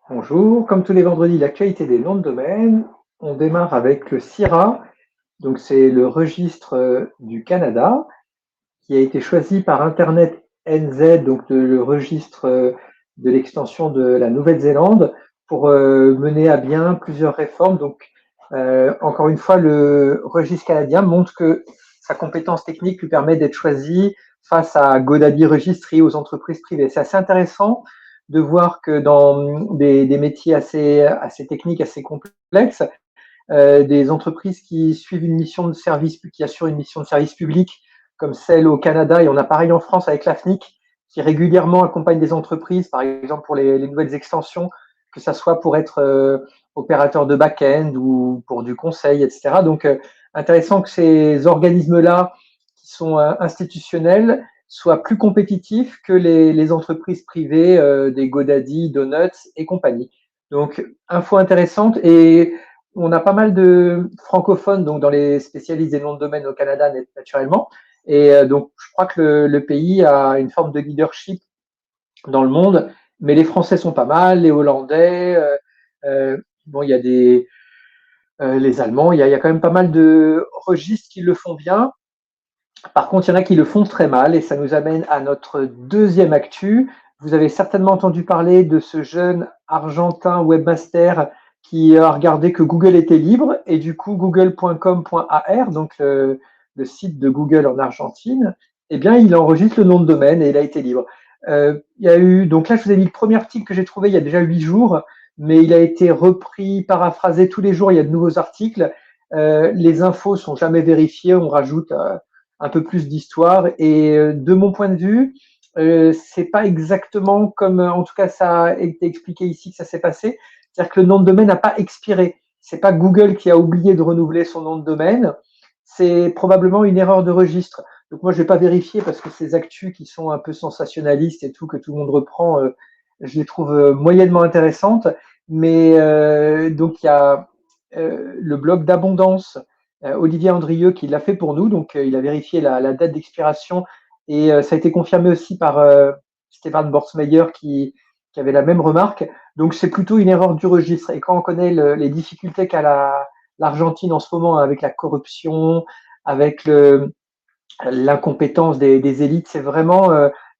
Bonjour, comme tous les vendredis, l'actualité des noms de domaine. On démarre avec le CIRA, donc c'est le registre du Canada, qui a été choisi par Internet NZ, donc le registre de l'extension de la Nouvelle-Zélande, pour mener à bien plusieurs réformes. Donc, encore une fois, le registre canadien montre que sa compétence technique lui permet d'être choisi face à GoDaddy Registry aux entreprises privées. C'est assez intéressant de voir que dans des métiers assez techniques, assez complexes, des entreprises qui suivent une mission de service, qui assurent une mission de service public, comme celle au Canada, et on a pareil en France avec l'AFNIC, qui régulièrement accompagne des entreprises, par exemple pour les nouvelles extensions, que ça soit pour être opérateur de back-end ou pour du conseil, etc. Donc, intéressant que ces organismes-là, qui sont institutionnels, soient plus compétitifs que les entreprises privées des GoDaddy, Donuts et compagnie. Donc, info intéressante. Et on a pas mal de francophones donc dans les spécialistes des noms de domaine au Canada, naturellement. Et donc, je crois que le pays a une forme de leadership dans le monde, mais les Français sont pas mal, les Hollandais, bon, il y a les Allemands, il y a quand même pas mal de registres qui le font bien. Par contre, il y en a qui le font très mal, et ça nous amène à notre deuxième actu. Vous avez certainement entendu parler de ce jeune argentin webmaster qui a regardé que Google était libre, et du coup google.com.ar, donc le site de Google en Argentine, eh bien il enregistre le nom de domaine et il a été libre. Il y a eu, donc là je vous ai mis le premier article que j'ai trouvé il y a déjà 8 jours, mais il a été repris, paraphrasé tous les jours, il y a de nouveaux articles. Les infos sont jamais vérifiées, on rajoute un peu plus d'histoire. Et de mon point de vue, c'est pas exactement comme, en tout cas, ça a été expliqué ici que ça s'est passé. C'est-à-dire que le nom de domaine n'a pas expiré. C'est pas Google qui a oublié de renouveler son nom de domaine. C'est probablement une erreur de registre. Donc moi, je vais pas vérifier parce que ces actus qui sont un peu sensationnalistes et tout, que tout le monde reprend, je les trouve moyennement intéressantes. Mais donc il y a le blog d'Abondance, Olivier Andrieux qui l'a fait pour nous. Donc, il a vérifié la date d'expiration et ça a été confirmé aussi par Stéphane Borsmeyer qui avait la même remarque. Donc, c'est plutôt une erreur du registre. Et quand on connaît les difficultés qu'a l'Argentine en ce moment avec la corruption, avec l'incompétence des élites, c'est vraiment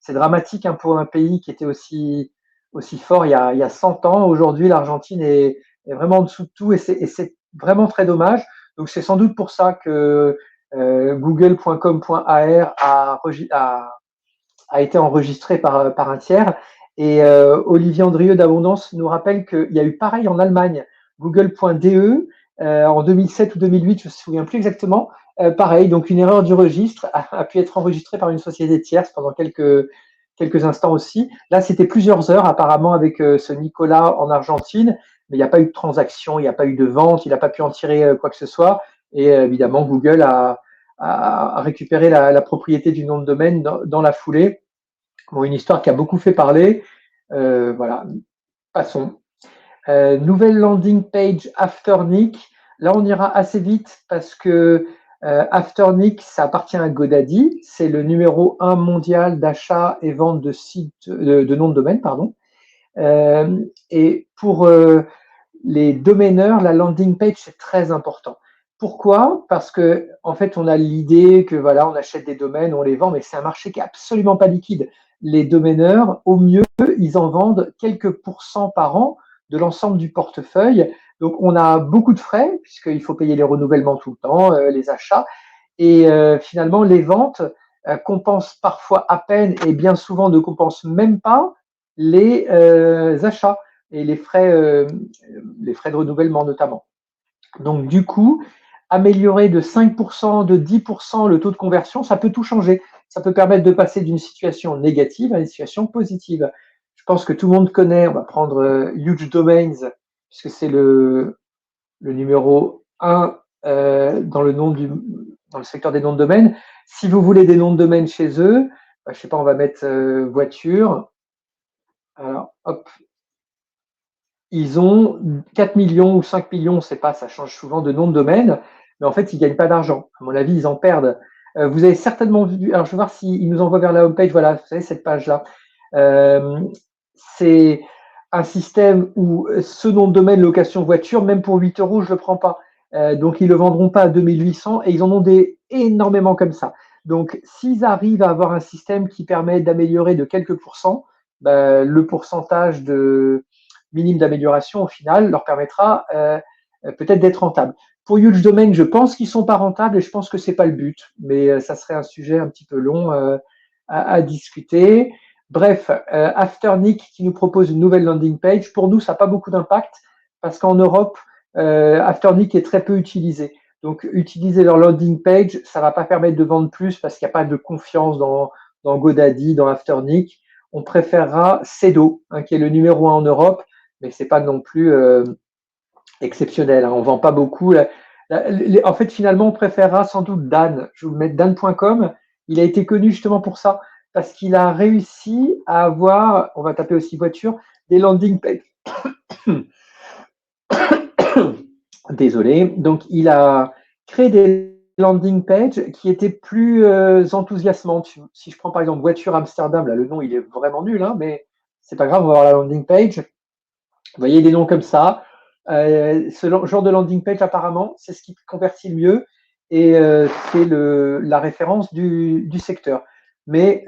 c'est dramatique hein, pour un pays qui était aussi fort il y a 100 ans. Aujourd'hui, l'Argentine est vraiment en dessous de tout et c'est vraiment très dommage. Donc, c'est sans doute pour ça que google.com.ar a été enregistré par un tiers. Et Olivier Andrieux d'Abondance nous rappelle qu'il y a eu pareil en Allemagne, google.de en 2007 ou 2008, je ne me souviens plus exactement. Pareil, donc une erreur du registre a pu être enregistrée par une société tierce pendant quelques instants aussi. Là, c'était plusieurs heures apparemment avec ce Nicolas en Argentine, mais il n'y a pas eu de transaction, il n'y a pas eu de vente, il n'a pas pu en tirer quoi que ce soit. Et évidemment, Google a récupéré la propriété du nom de domaine dans la foulée. Bon, une histoire qui a beaucoup fait parler. Voilà, passons. Nouvelle landing page Afternic. Là, on ira assez vite parce que Afternic, ça appartient à GoDaddy. C'est le numéro 1 mondial d'achat et vente de sites, de noms de domaine, pardon. Et pour les domaineurs, la landing page, c'est très important. Pourquoi? Parce que en fait, on a l'idée que voilà, on achète des domaines, on les vend, mais c'est un marché qui est absolument pas liquide. Les domaineurs, au mieux, ils en vendent quelques pourcents par an de l'ensemble du portefeuille. Donc, on a beaucoup de frais puisqu'il faut payer les renouvellements tout le temps, les achats, et finalement, les ventes compensent parfois à peine et bien souvent ne compensent même pas les achats et les frais de renouvellement notamment. Donc du coup, améliorer de 5%, de 10% le taux de conversion, ça peut tout changer. Ça peut permettre de passer d'une situation négative à une situation positive. Je pense que tout le monde connaît, on va prendre Huge Domains, puisque c'est le numéro 1 dans le secteur des noms de domaine. Si vous voulez des noms de domaine chez eux, je ne sais pas, on va mettre voiture. Alors, hop, ils ont 4 millions ou 5 millions, on ne sait pas, ça change souvent de nom de domaine, mais en fait, ils ne gagnent pas d'argent. À mon avis, ils en perdent. Vous avez certainement vu, alors je vais voir s'ils nous envoient vers la homepage, voilà, vous savez, cette page-là. Euh, c'est un système où ce nom de domaine location voiture, même pour 8 euros, je ne le prends pas. Donc, ils ne le vendront pas à 2800 et ils en ont énormément comme ça. Donc, s'ils arrivent à avoir un système qui permet d'améliorer de quelques pourcents, ben, le pourcentage minime d'amélioration, au final, leur permettra peut-être d'être rentable. Pour Huge Domain, je pense qu'ils ne sont pas rentables et je pense que ce n'est pas le but. Mais ça serait un sujet un petit peu long à discuter. Bref, Afternic qui nous propose une nouvelle landing page. Pour nous, ça n'a pas beaucoup d'impact parce qu'en Europe, Afternic est très peu utilisé. Donc, utiliser leur landing page, ça ne va pas permettre de vendre plus parce qu'il n'y a pas de confiance dans GoDaddy, dans Afternic. On préférera Sedo, qui est le numéro 1 en Europe, mais ce n'est pas non plus exceptionnel. On ne vend pas beaucoup. En fait, finalement, on préférera sans doute Dan. Je vais vous mettre Dan.com. Il a été connu justement pour ça, parce qu'il a réussi à avoir, on va taper aussi voiture, des landing pages. Désolé. Donc, il a créé des landing pages qui étaient plus enthousiasmantes. Si je prends par exemple voiture Amsterdam, là, le nom, il est vraiment nul, hein, mais c'est pas grave, on va voir la landing page. Vous voyez des noms comme ça. Ce genre de landing page, apparemment, c'est ce qui convertit le mieux et c'est la référence du secteur. Mais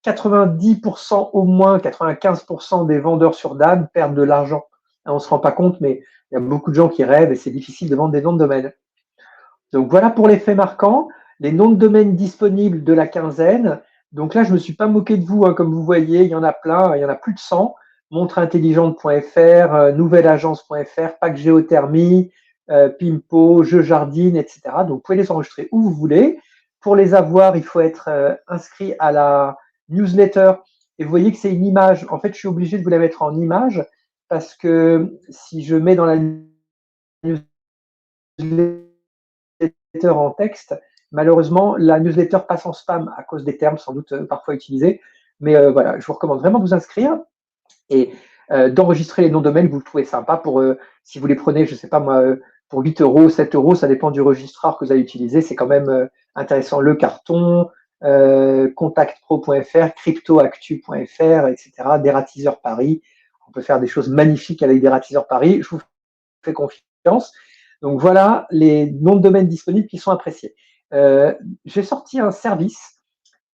90% au moins, 95% des vendeurs sur Dan perdent de l'argent. On ne se rend pas compte, mais il y a beaucoup de gens qui rêvent et c'est difficile de vendre des noms de domaine. Donc voilà pour les faits marquants, les noms de domaine disponibles de la quinzaine. Donc là, je ne me suis pas moqué de vous, comme vous voyez, il y en a plein, il y en a plus de 100. Montreintelligente.fr, nouvelleagence.fr, Pack Géothermie, Pimpo, Jeux Jardine, etc. Donc vous pouvez les enregistrer où vous voulez. Pour les avoir, il faut être inscrit à la newsletter. Et vous voyez que c'est une image. En fait, je suis obligé de vous la mettre en image parce que si je mets dans la newsletter en texte, malheureusement, la newsletter passe en spam à cause des termes sans doute parfois utilisés. Mais voilà, je vous recommande vraiment de vous inscrire et d'enregistrer les noms de domaine que vous trouvez sympa pour, si vous les prenez, je ne sais pas moi, pour 8 euros, 7 euros, ça dépend du registraire que vous allez utiliser, c'est quand même intéressant. Le Carton, contactpro.fr, cryptoactu.fr, etc., Dératiseur Paris. On peut faire des choses magnifiques avec Dératiseur Paris. Je vous fais confiance. Donc voilà les noms de domaine disponibles qui sont appréciés. J'ai sorti un service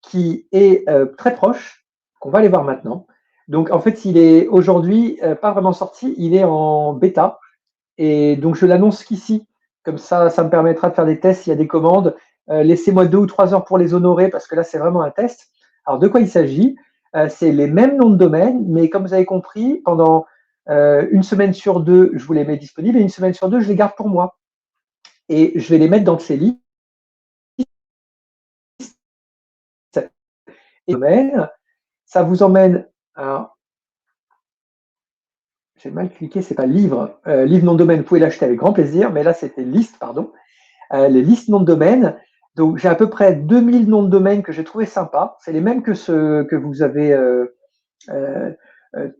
qui est très proche, qu'on va aller voir maintenant. Donc en fait, il est aujourd'hui pas vraiment sorti, il est en bêta. Et donc je l'annonce qu'ici, comme ça me permettra de faire des tests s'il y a des commandes. Laissez-moi 2 ou 3 heures pour les honorer parce que là, c'est vraiment un test. Alors de quoi il s'agit? C'est les mêmes noms de domaine, mais comme vous avez compris, pendant une semaine sur deux, je vous les mets disponibles et une semaine sur deux, je les garde pour moi. Et je vais les mettre dans ces listes. Et ça vous emmène. Alors, j'ai mal cliqué, c'est pas livre. Livre nom de domaine, vous pouvez l'acheter avec grand plaisir, mais là c'était liste, pardon. Les listes noms de domaine. Donc j'ai à peu près 2000 noms de domaine que j'ai trouvé sympas. C'est les mêmes que ceux que vous avez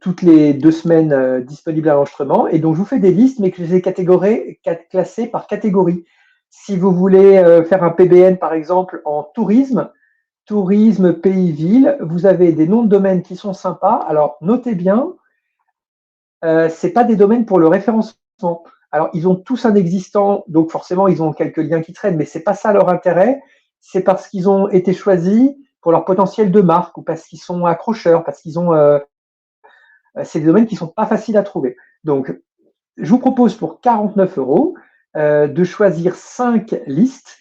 toutes les 2 semaines disponibles à l'enregistrement. Et donc je vous fais des listes, mais que je les ai classées par catégorie. Si vous voulez faire un PBN par exemple en tourisme, pays, ville, vous avez des noms de domaine qui sont sympas. Alors notez bien, ce n'est pas des domaines pour le référencement. Alors, ils ont tous un existant, donc forcément, ils ont quelques liens qui traînent, mais ce n'est pas ça leur intérêt. C'est parce qu'ils ont été choisis pour leur potentiel de marque ou parce qu'ils sont accrocheurs, parce qu'ils ont. C'est des domaines qui ne sont pas faciles à trouver. Donc, je vous propose pour 49 euros de choisir 5 listes.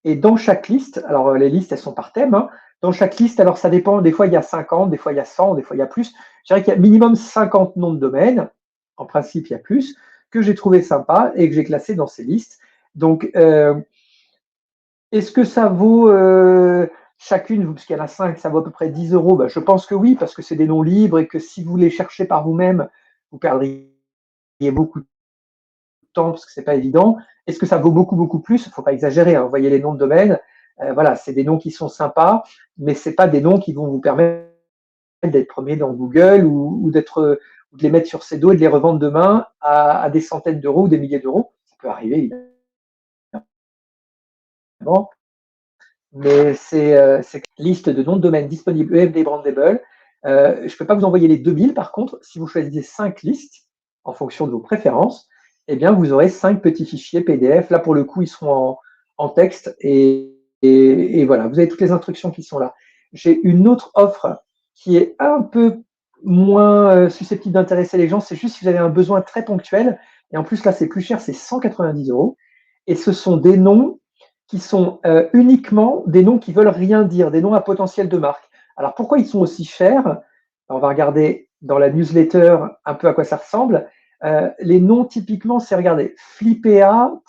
Et dans chaque liste, alors les listes, elles sont par thème. Dans chaque liste, alors ça dépend, des fois il y a 50, des fois il y a 100, des fois il y a plus. Je dirais qu'il y a minimum 50 noms de domaine. En principe, il y a plus, que j'ai trouvé sympa et que j'ai classé dans ces listes. Donc, est-ce que ça vaut chacune, parce qu'il y en a 5, ça vaut à peu près 10 euros? Je pense que oui, parce que c'est des noms libres et que si vous les cherchez par vous-même, vous perdriez beaucoup de temps parce que c'est pas évident. Est-ce que ça vaut beaucoup, beaucoup plus? Il ne faut pas exagérer. Vous voyez les noms de domaine. Voilà, c'est des noms qui sont sympas, mais ce n'est pas des noms qui vont vous permettre d'être premier dans Google ou de les mettre sur ces dos et de les revendre demain à des centaines d'euros ou des milliers d'euros. Ça peut arriver, évidemment. Mais c'est liste de noms de domaine disponibles EMD Brandable. Je ne peux pas vous envoyer les 2000, par contre, si vous choisissez 5 listes en fonction de vos préférences, eh bien, vous aurez 5 petits fichiers PDF. Là, pour le coup, ils seront en texte et voilà, vous avez toutes les instructions qui sont là. J'ai une autre offre qui est un peu moins susceptible d'intéresser les gens. C'est juste si vous avez un besoin très ponctuel. Et en plus, là, c'est plus cher, c'est 190 €. Et ce sont des noms qui sont uniquement des noms qui veulent rien dire, des noms à potentiel de marque. Alors, pourquoi ils sont aussi chers? On va regarder dans la newsletter un peu à quoi ça ressemble. Les noms, typiquement, c'est, regardez, flipea.fr,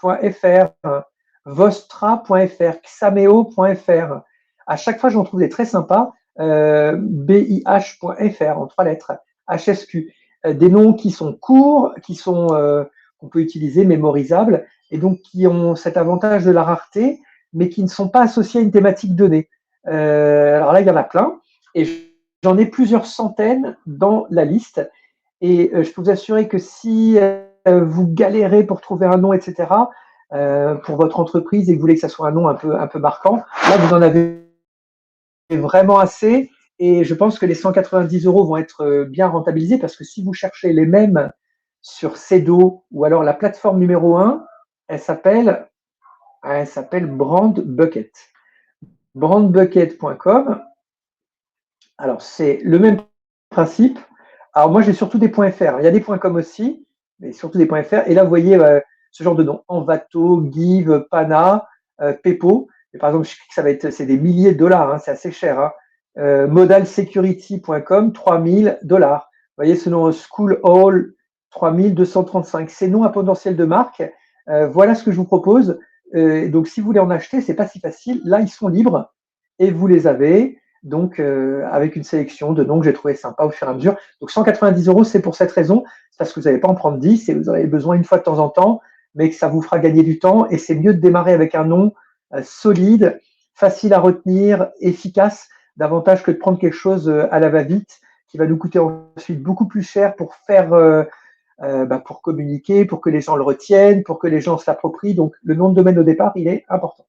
vostra.fr, xameo.fr. À chaque fois, j'en trouve des très sympas. bih.fr en 3 lettres, HSQ. Des noms qui sont courts, qu'on peut utiliser, mémorisables, et donc qui ont cet avantage de la rareté, mais qui ne sont pas associés à une thématique donnée. Alors là, il y en a plein, et j'en ai plusieurs centaines dans la liste. Et je peux vous assurer que si vous galérez pour trouver un nom, etc., pour votre entreprise et que vous voulez que ça soit un nom un peu marquant, là, vous en avez vraiment assez. Et je pense que les 190 € vont être bien rentabilisés parce que si vous cherchez les mêmes sur Cedo ou alors la plateforme numéro 1, elle s'appelle Brand Bucket. Brandbucket.com. Alors, c'est le même principe. Alors, moi, j'ai surtout des .fr. Il y a des .com aussi, mais surtout des .fr. Et là, vous voyez ce genre de nom. Envato, Give, Pana, Pepo. Et par exemple, je sais que c'est des milliers de dollars. Hein, c'est assez cher. Hein. Modalsecurity.com, 3000 $. Vous voyez ce nom, School Hall, 3235. Ces noms à potentiel de marque. Voilà ce que je vous propose. Donc, si vous voulez en acheter, c'est pas si facile. Là, ils sont libres et vous les avez. Donc, avec une sélection de noms que j'ai trouvé sympa au fur et à mesure. Donc, 190 €, c'est pour cette raison. C'est parce que vous n'allez pas en prendre 10 et vous en avez besoin une fois de temps en temps, mais que ça vous fera gagner du temps. Et c'est mieux de démarrer avec un nom solide, facile à retenir, efficace, davantage que de prendre quelque chose à la va-vite qui va nous coûter ensuite beaucoup plus cher pour faire, pour communiquer, pour que les gens le retiennent, pour que les gens s'approprient. Donc, le nom de domaine au départ, il est important.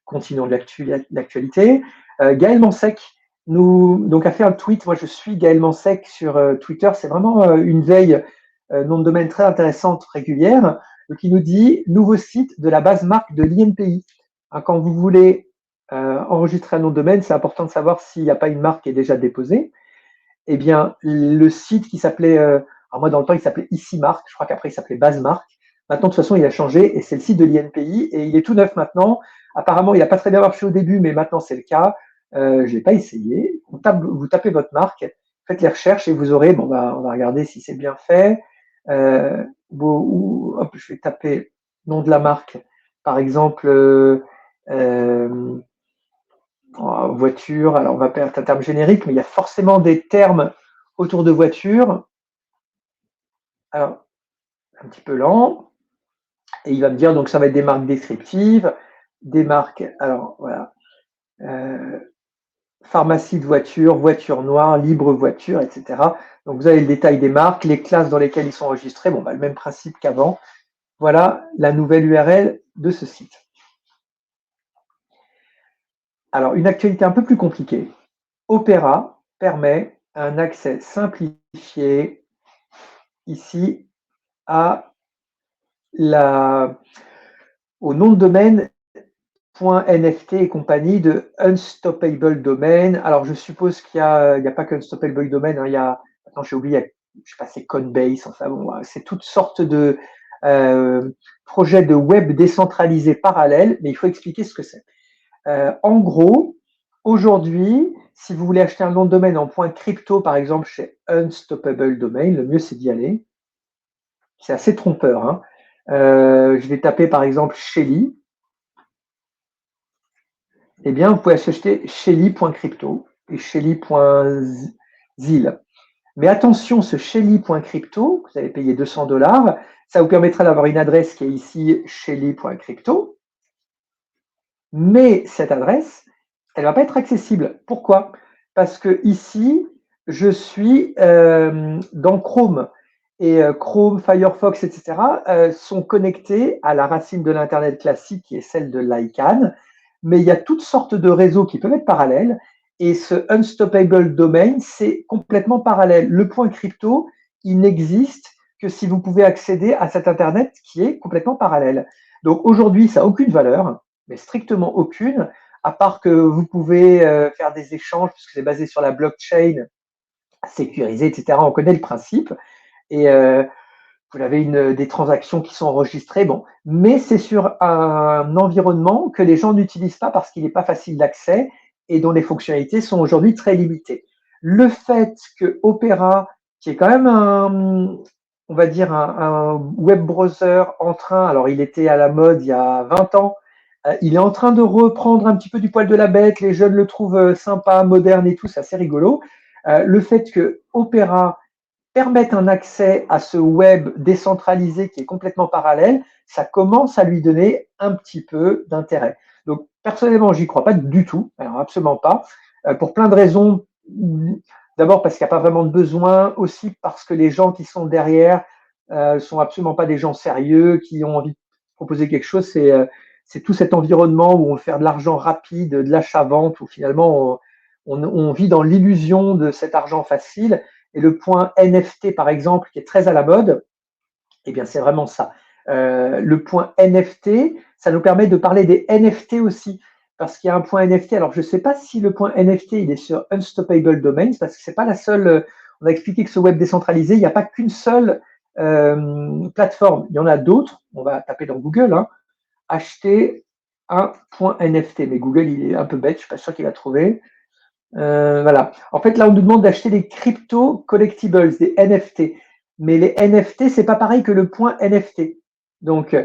Continuons de l'actualité. Gaël Mansec donc a fait un tweet. Moi, je suis Gaël Mansec sur Twitter. C'est vraiment une veille nom de domaine très intéressante, régulière. Donc, il nous dit nouveau site de la base marque de l'INPI. Hein, quand vous voulez enregistrer un nom de domaine, c'est important de savoir s'il n'y a pas une marque qui est déjà déposée. Eh bien, le site qui s'appelait, alors moi dans le temps, il s'appelait Ici Marque. Je crois qu'après, il s'appelait Base Marque. Maintenant, de toute façon, il a changé et c'est le site de l'INPI et il est tout neuf maintenant. Apparemment, il n'a pas très bien marché au début, mais maintenant, c'est le cas. Je ne l'ai pas essayé. Vous tapez votre marque, faites les recherches et vous aurez, on va regarder si c'est bien fait. Hop, je vais taper nom de la marque. Par exemple, voiture. Alors, on va perdre un terme générique, mais il y a forcément des termes autour de voiture. Alors, un petit peu lent. Et il va me dire, donc ça va être des marques descriptives, des marques, alors voilà, pharmacie de voiture, voiture noire, libre voiture, etc. Donc vous avez le détail des marques, les classes dans lesquelles ils sont enregistrés. Bon, le même principe qu'avant. Voilà la nouvelle URL de ce site. Alors, une actualité un peu plus compliquée. Opera permet un accès simplifié ici au nom de domaine .nft et compagnie de Unstoppable Domain. Alors, je suppose qu'il n'y a pas qu'Unstoppable Domain, hein, il y a, attends, j'ai oublié, je sais pas, c'est Coinbase, enfin bon, c'est toutes sortes de projets de web décentralisés parallèles, mais il faut expliquer ce que c'est. En gros, aujourd'hui, si vous voulez acheter un nom de domaine en .crypto, par exemple, chez Unstoppable Domain, le mieux c'est d'y aller. C'est assez trompeur. Hein. Je vais taper par exemple Shelly. Eh bien, vous pouvez acheter Shelly.crypto et Shelly.zil. Mais attention, ce Shelly.crypto, vous allez payer 200 $, ça vous permettra d'avoir une adresse qui est ici Shelly.crypto. Mais cette adresse, elle ne va pas être accessible. Pourquoi? Parce que ici, je suis dans Chrome. Et Chrome, Firefox, etc. Sont connectés à la racine de l'Internet classique qui est celle de l'ICANN. mais il y a toutes sortes de réseaux qui peuvent être parallèles. Et ce unstoppable domain, c'est complètement parallèle. Le point crypto, il n'existe que si vous pouvez accéder à cet Internet qui est complètement parallèle. Donc aujourd'hui, ça n'a aucune valeur, mais strictement aucune, à part que vous pouvez faire des échanges, puisque c'est basé sur la blockchain sécurisée, etc. On connaît le principe. Et vous avez des transactions qui sont enregistrées, bon, mais c'est sur un environnement que les gens n'utilisent pas parce qu'il n'est pas facile d'accès et dont les fonctionnalités sont aujourd'hui très limitées. Le fait que Opera, qui est quand même on va dire un web browser en train, alors il était à la mode il y a 20 ans, il est en train de reprendre un petit peu du poil de la bête, les jeunes le trouvent sympa, moderne et tout, c'est assez rigolo. Le fait que Opera permettre un accès à ce web décentralisé qui est complètement parallèle, ça commence à lui donner un petit peu d'intérêt. Donc, personnellement, j'y crois pas du tout, alors absolument pas, pour plein de raisons. D'abord parce qu'il n'y a pas vraiment de besoin, aussi parce que les gens qui sont derrière sont absolument pas des gens sérieux, qui ont envie de proposer quelque chose. C'est tout cet environnement où on veut faire de l'argent rapide, de l'achat-vente, où finalement on vit dans l'illusion de cet argent facile. Et le point NFT, par exemple, qui est très à la mode, eh bien, c'est vraiment ça. Le point NFT, ça nous permet de parler des NFT aussi, parce qu'il y a un point NFT. Alors, je ne sais pas si le point NFT, il est sur Unstoppable Domains, parce que ce n'est pas la seule. On a expliqué que ce web décentralisé, il n'y a pas qu'une seule plateforme. Il y en a d'autres. On va taper dans Google, hein, acheter un point NFT. Mais Google, il est un peu bête, je ne suis pas sûr qu'il va trouver. Voilà. En fait, là, on nous demande d'acheter des crypto collectibles, des NFT. Mais les NFT, c'est pas pareil que le point NFT. Donc,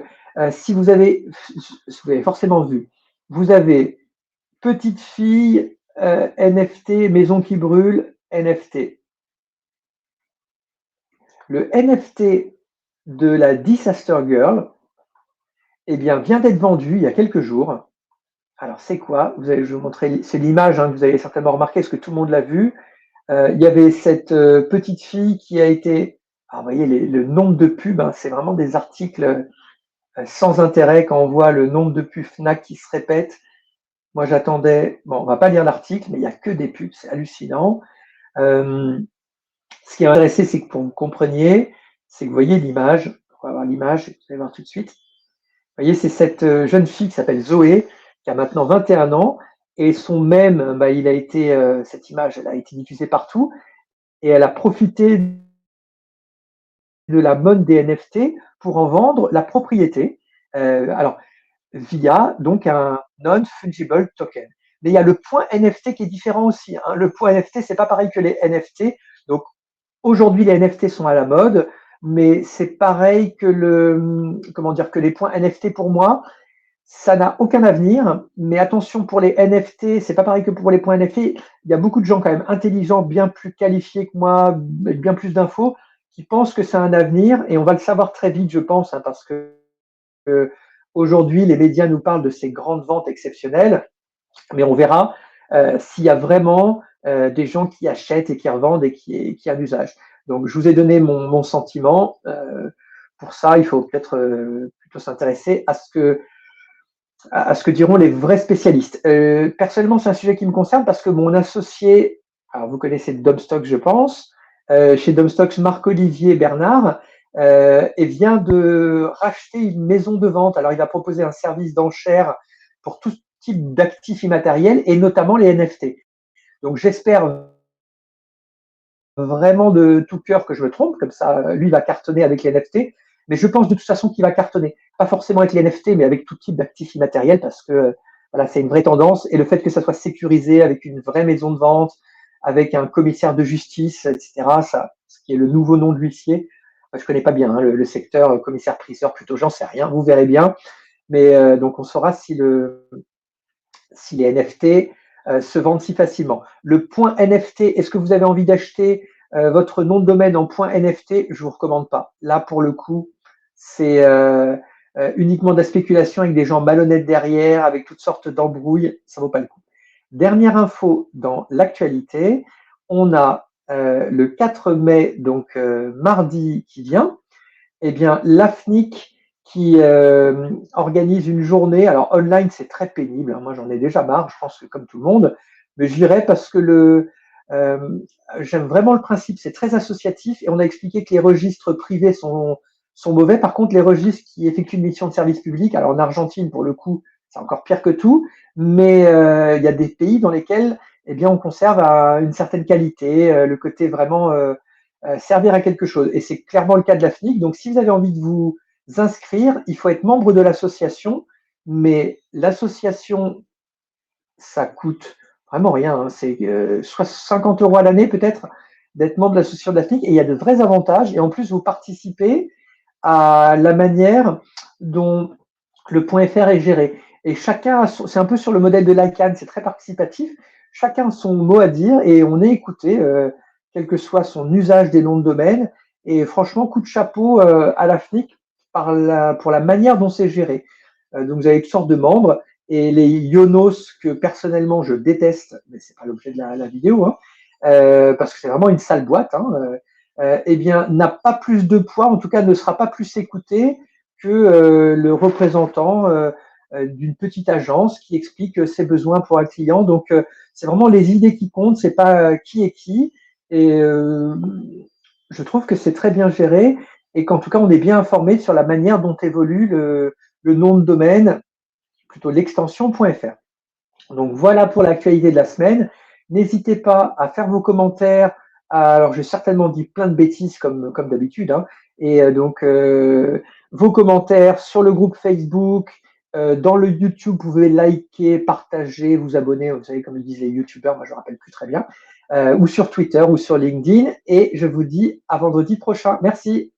si vous avez forcément vu, vous avez petite fille, NFT, maison qui brûle, NFT. Le NFT de la Disaster Girl, eh bien, vient d'être vendu il y a quelques jours. Alors, c'est quoi? Je vais vous montrer, c'est l'image que vous avez certainement remarqué, parce que tout le monde l'a vu. Il y avait cette petite fille qui a été. Alors, vous voyez, le nombre de pubs, hein, c'est vraiment des articles sans intérêt quand on voit le nombre de pubs Fnac qui se répètent. Moi, j'attendais. Bon, on va pas lire l'article, mais il n'y a que des pubs, c'est hallucinant. Ce qui est intéressant, c'est que pour que vous compreniez, c'est que vous voyez l'image. On va voir l'image, vous allez voir tout de suite. Vous voyez, c'est cette jeune fille qui s'appelle Zoé, qui a maintenant 21 ans, et son mème, il a été, cette image, elle a été diffusée partout, et elle a profité de la mode des NFT pour en vendre la propriété, alors via donc un non-fungible token. Mais il y a le point NFT qui est différent aussi, hein. Le point NFT, c'est pas pareil que les NFT. Donc aujourd'hui, les NFT sont à la mode, mais c'est pareil que que les points NFT pour moi. Ça n'a aucun avenir, mais attention pour les NFT, c'est pas pareil que pour les points NFT. Il y a beaucoup de gens quand même intelligents, bien plus qualifiés que moi, avec bien plus d'infos, qui pensent que c'est un avenir, et on va le savoir très vite, je pense, hein, parce que aujourd'hui, les médias nous parlent de ces grandes ventes exceptionnelles, mais on verra s'il y a vraiment des gens qui achètent et qui revendent et qui a d'usage. Donc, je vous ai donné mon sentiment. Pour ça, il faut peut-être plutôt s'intéresser à ce que diront les vrais spécialistes. Personnellement, c'est un sujet qui me concerne parce que mon associé, alors vous connaissez Domstock, je pense, chez Domstock, Marc-Olivier Bernard, et vient de racheter une maison de vente. Alors, il va proposer un service d'enchères pour tout type d'actifs immatériels et notamment les NFT. Donc, j'espère vraiment de tout cœur que je me trompe, comme ça, lui va cartonner avec les NFT. Mais je pense de toute façon qu'il va cartonner. Pas forcément avec les NFT, mais avec tout type d'actifs immatériels, parce que voilà, c'est une vraie tendance. Et le fait que ça soit sécurisé avec une vraie maison de vente, avec un commissaire de justice, etc., ça, ce qui est le nouveau nom de l'huissier. Je connais pas bien le secteur commissaire-priseur, plutôt, j'en sais rien. Vous verrez bien. Mais donc, on saura si les NFT se vendent si facilement. Le point NFT, est-ce que vous avez envie d'acheter votre nom de domaine en point NFT? Je ne vous recommande pas. Là, pour le coup, c'est uniquement de la spéculation avec des gens malhonnêtes derrière, avec toutes sortes d'embrouilles. Ça ne vaut pas le coup. Dernière info dans l'actualité, on a le 4 mai, donc mardi qui vient, eh bien, l'AFNIC qui organise une journée. Alors online, c'est très pénible, hein. Moi, j'en ai déjà marre, je pense que comme tout le monde, mais j'irai parce que j'aime vraiment le principe, c'est très associatif et on a expliqué que les registres privés sont mauvais. Par contre, les registres qui effectuent une mission de service public, alors en Argentine, pour le coup, c'est encore pire que tout, mais il y a des pays dans lesquels eh bien, on conserve à une certaine qualité, le côté vraiment servir à quelque chose. Et c'est clairement le cas de la FNIC. Donc, si vous avez envie de vous inscrire, il faut être membre de l'association, mais l'association, ça coûte vraiment rien, hein. C'est 50 € à l'année peut-être d'être membre de l'association de la FNIC et il y a de vrais avantages. Et en plus, vous participez à la manière dont le point .fr est géré. Et chacun, c'est un peu sur le modèle de l'ICANN, c'est très participatif. Chacun a son mot à dire et on est écouté, quel que soit son usage des noms de domaine. Et franchement, coup de chapeau à la FNIC pour la manière dont c'est géré. Donc vous avez toutes sortes de membres et les Yonos que personnellement je déteste, mais c'est pas l'objet de la vidéo, hein, parce que c'est vraiment une sale boîte, hein, eh bien n'a pas plus de poids, en tout cas ne sera pas plus écouté que le représentant d'une petite agence qui explique ses besoins pour un client. Donc c'est vraiment les idées qui comptent, c'est pas qui est qui. Et je trouve que c'est très bien géré et qu'en tout cas on est bien informé sur la manière dont évolue le nom de domaine, plutôt l'extension.fr. Donc voilà pour l'actualité de la semaine. N'hésitez pas à faire vos commentaires. Alors j'ai certainement dit plein de bêtises comme d'habitude, hein. Et donc vos commentaires sur le groupe Facebook, dans le YouTube, vous pouvez liker, partager, vous abonner. Vous savez comme le disent les YouTubeurs, moi je ne me rappelle plus très bien. Ou sur Twitter ou sur LinkedIn. Et je vous dis à vendredi prochain. Merci.